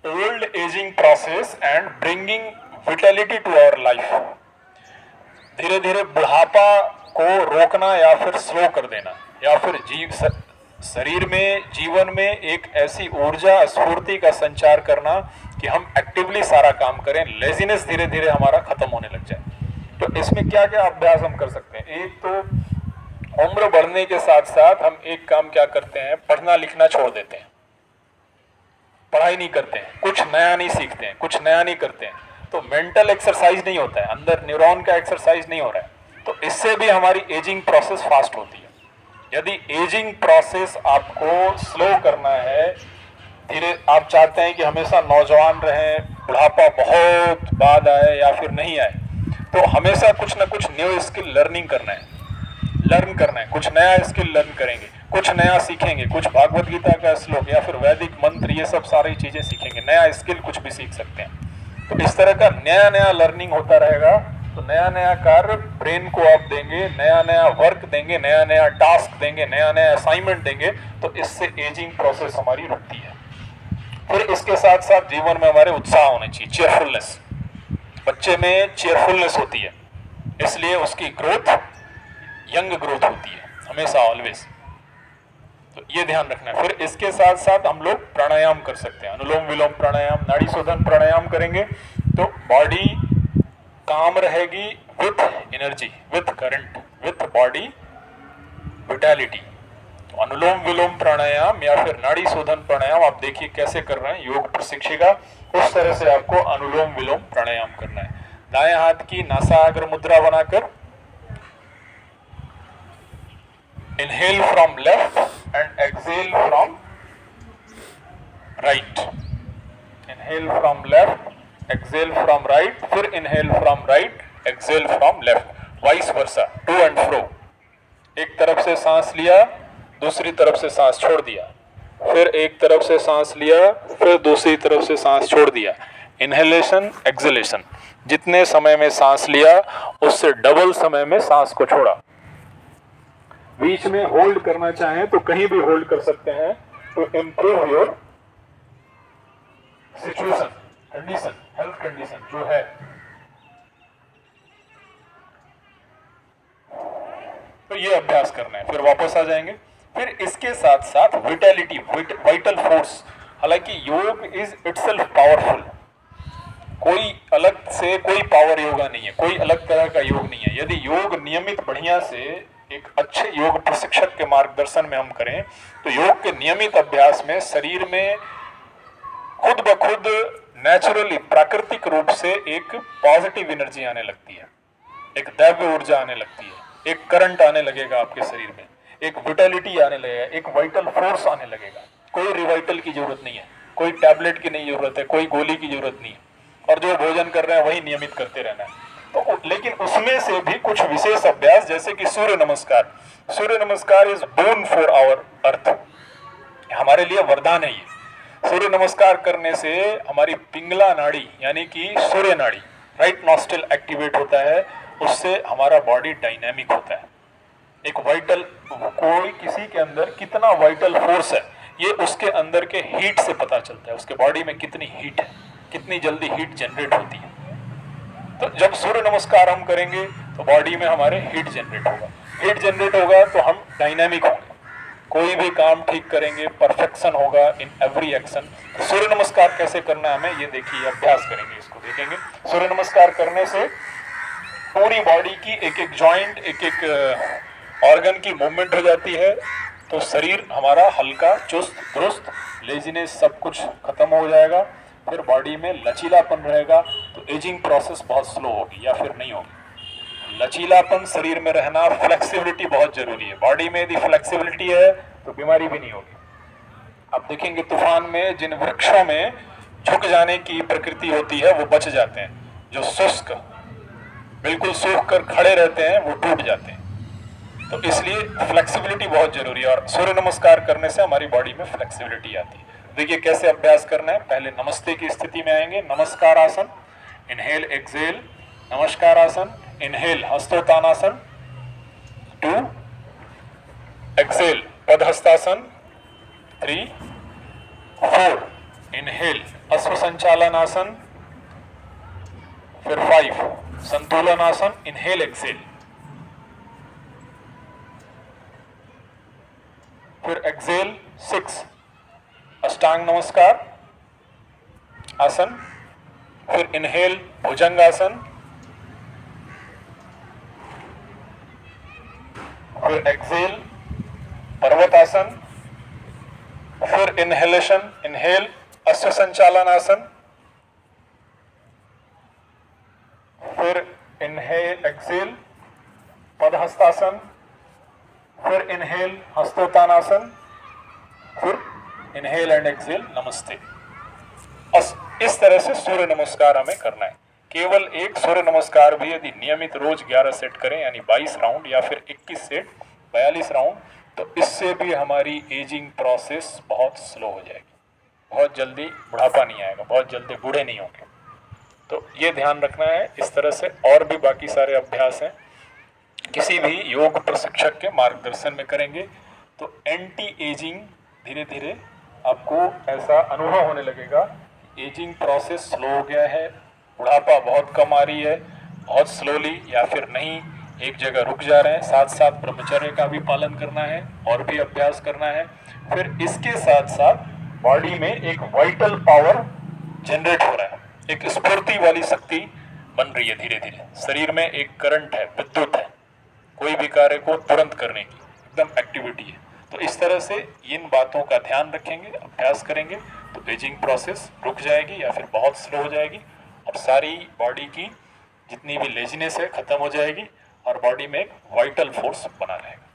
old aging process and bringing vitality to our life. धीरे धीरे बुढ़ापा को रोकना या फिर स्लो कर देना, या फिर शरीर में, जीवन में एक ऐसी ऊर्जा, स्फूर्ति का संचार करना कि हम एक्टिवली सारा काम करें, लेजीनेस धीरे धीरे हमारा खत्म होने लग जाए। तो इसमें क्या क्या अभ्यास हम कर सकते हैं? एक तो उम्र बढ़ने के साथ साथ हम एक काम क्या करते हैं, पढ़ना लिखना छोड़ देते हैं, पढ़ाई नहीं करते हैं, कुछ नया नहीं सीखते हैं, कुछ नया नहीं करते हैं, तो मेंटल एक्सरसाइज नहीं होता है, अंदर न्यूरॉन का एक्सरसाइज नहीं हो रहा है, तो इससे भी हमारी एजिंग प्रोसेस फास्ट होती है। यदि एजिंग प्रोसेस आपको स्लो करना है, धीरे आप चाहते हैं कि हमेशा नौजवान रहें, बुढ़ापा बहुत बाद आए या फिर नहीं आए, तो हमेशा कुछ ना कुछ न्यू स्किल लर्निंग करना है, लर्न करना है, कुछ नया स्किल लर्न करेंगे, कुछ नया सीखेंगे, कुछ भागवत गीता का श्लोक या फिर वैदिक मंत्र, ये सब सारी चीजें सीखेंगे, नया स्किल कुछ भी सीख सकते हैं। तो इस तरह का नया नया लर्निंग होता रहेगा, तो नया नया कार्य ब्रेन को आप देंगे, नया नया वर्क देंगे, नया नया टास्क देंगे, नया नया असाइनमेंट देंगे, तो इससे एजिंग प्रोसेस हमारी रुकती है। फिर इसके साथ साथ जीवन में हमारे उत्साह होने चाहिए, चेयरफुलनेस। बच्चे में चेयरफुलनेस होती है, इसलिए उसकी ग्रोथ यंग ग्रोथ होती है हमेशा, ऑलवेज। तो ये ध्यान रखना है। फिर इसके साथ साथ हम लोग प्राणायाम कर सकते हैं, अनुलोम विलोम प्राणायाम, नाड़ी शोधन प्राणायाम करेंगे तो बॉडी काम रहेगी with energy, with current, with body vitality. तो अनुलोम विलोम प्राणायाम या फिर नाड़ी शोधन प्राणायाम आप देखिए कैसे कर रहे हैं, योग प्रशिक्षिका उस तरह से आपको अनुलोम विलोम प्राणायाम करना है। दाएं हाथ की नासाग्र मुद्रा बनाकर inhale from left and exhale from right, inhale from left, exhale from right, फिर inhale from right, exhale from left, vice versa, to and fro। एक तरफ से सांस लिया, दूसरी तरफ से सांस छोड़ दिया, फिर एक तरफ से सांस लिया, फिर दूसरी तरफ से सांस छोड़ दिया, इनहेलेशन एक्सहेलेशन। जितने समय में सांस लिया उससे डबल समय में सांस को छोड़ा। बीच में होल्ड करना चाहें तो कहीं भी होल्ड कर सकते हैं, to improve your situation, condition, health condition जो है। तो ये अभ्यास करना है, फिर वापस आ जाएंगे। फिर इसके साथ साथ विटैलिटी, वाइटल फोर्स। हालांकि योग इज इटसेल्फ पावरफुल, कोई अलग से कोई पावर योगा नहीं है, कोई अलग तरह का योग नहीं है। यदि योग नियमित बढ़िया से एक अच्छे योग प्रशिक्षक के मार्गदर्शन में हम करें तो योग के नियमित अभ्यास में शरीर में खुद ब खुद नेचुरली, प्राकृतिक रूप से एक पॉजिटिव एनर्जी आने लगती है, एक दैव्य ऊर्जा आने लगती है, एक करंट आने लगेगा आपके शरीर में, एक विटैलिटी आने लगेगा, एक वाइटल फोर्स आने लगेगा। कोई रिवाइटल की जरूरत नहीं है, कोई टैबलेट की नहीं जरूरत है, कोई गोली की जरूरत नहीं है, और जो भोजन कर रहे हैं वही नियमित करते रहना है। तो लेकिन उसमें से भी कुछ विशेष अभ्यास, जैसे कि सूर्य namaskar. Surya namaskar is boon for our earth, हमारे लिए वरदान है ये। सूर्य नमस्कार करने से हमारी पिंगला नाड़ी यानी कि सूर्य नाड़ी, राइट नॉस्ट्रिल एक्टिवेट होता है, उससे हमारा बॉडी डायनामिक होता है। एक वाइटल, कोई किसी के अंदर कितना वाइटल फोर्स है ये उसके अंदर के हीट से पता चलता है, उसके बॉडी में कितनी हीट है, कितनी जल्दी हीट जनरेट होती है। तो जब सूर्य नमस्कार हम करेंगे तो बॉडी में हमारे हीट जनरेट होगा, हीट जनरेट होगा तो हम डायनामिक होंगे, कोई भी काम ठीक करेंगे, परफेक्शन होगा इन एवरी एक्शन। तो सूर्य नमस्कार कैसे करना है हमें ये देखिए, अभ्यास करेंगे, इसको देखेंगे। सूर्य नमस्कार करने से पूरी बॉडी की एक एक जॉइंट, एक एक ऑर्गन की मूवमेंट हो जाती है, तो शरीर हमारा हल्का, चुस्त दुरुस्त, लेजीनेस सब कुछ खत्म हो जाएगा, फिर बॉडी में लचीलापन रहेगा। तो एजिंग प्रोसेस बहुत स्लो होगी या फिर नहीं होगी। लचीलापन शरीर में रहना, फ्लेक्सिबिलिटी बहुत जरूरी है। बॉडी में यदि फ्लेक्सिबिलिटी है तो बीमारी भी नहीं होगी। आप देखेंगे तूफान में जिन वृक्षों में झुक जाने की प्रकृति होती है वो बच जाते हैं, जो शुष्क बिल्कुल सूख कर खड़े रहते हैं वो टूट जाते हैं। तो इसलिए फ्लेक्सिबिलिटी बहुत जरूरी है, और सूर्य नमस्कार करने से हमारी बॉडी में फ्लेक्सिबिलिटी आती है। देखिए कैसे अभ्यास करना है। पहले नमस्ते की स्थिति में आएंगे, नमस्कार आसन, इनहेल एक्सहेल, नमस्कार आसन, इनहेल हस्तोत्तानासन, 2 एक्सहेल पदहस्तासन, 3 4 इनहेल अश्व संचालन आसन, फिर 5 संतुलन आसन, इनहेल एक्सेल, फिर एक्सेल 6 अष्टांग नमस्कार आसन, फिर इनहेल भुजंग आसन, फिर एक्सेल पर्वत आसन, फिर इनहेलेशन इनहेल अश्व संचालन आसन, फिर इनहेल एक्सेल पदहस्तासन, फिर इनहेल हस्तोत्तानासन, फिर इनहेल एंड एक्सेल नमस्ते। इस तरह से सूर्य नमस्कार हमें करना है। केवल एक सूर्य नमस्कार भी यदि नियमित रोज 11 सेट करें, यानी 22 राउंड या फिर 21 सेट 42 राउंड, तो इससे भी हमारी एजिंग प्रोसेस बहुत स्लो हो जाएगी, बहुत जल्दी बुढ़ापा नहीं आएगा, बहुत जल्दी बूढ़े नहीं होंगे। तो ये ध्यान रखना है। इस तरह से और भी बाकी सारे अभ्यास हैं, किसी भी योग प्रशिक्षक के मार्गदर्शन में करेंगे तो एंटी एजिंग धीरे धीरे आपको ऐसा अनुभव होने लगेगा, एजिंग प्रोसेस स्लो हो गया है, बुढ़ापा बहुत कम आ रही है, बहुत स्लोली या फिर नहीं, एक जगह रुक जा रहे हैं। साथ साथ ब्रह्मचर्य का भी पालन करना है और भी अभ्यास करना है। फिर इसके साथ साथ बॉडी में एक वाइटल पावर जनरेट हो रहा है, एक स्फूर्ति वाली शक्ति बन रही है धीरे धीरे। शरीर में एक करंट है, विद्युत है, कोई भी कार्य को तुरंत करने की एकदम एक्टिविटी है। तो इस तरह से इन बातों का ध्यान रखेंगे, अभ्यास करेंगे तो एजिंग प्रोसेस रुक जाएगी या फिर बहुत स्लो हो जाएगी और सारी बॉडी की जितनी भी लेजीनेस है खत्म हो जाएगी और बॉडी में एक वाइटल फोर्स बना रहेगा।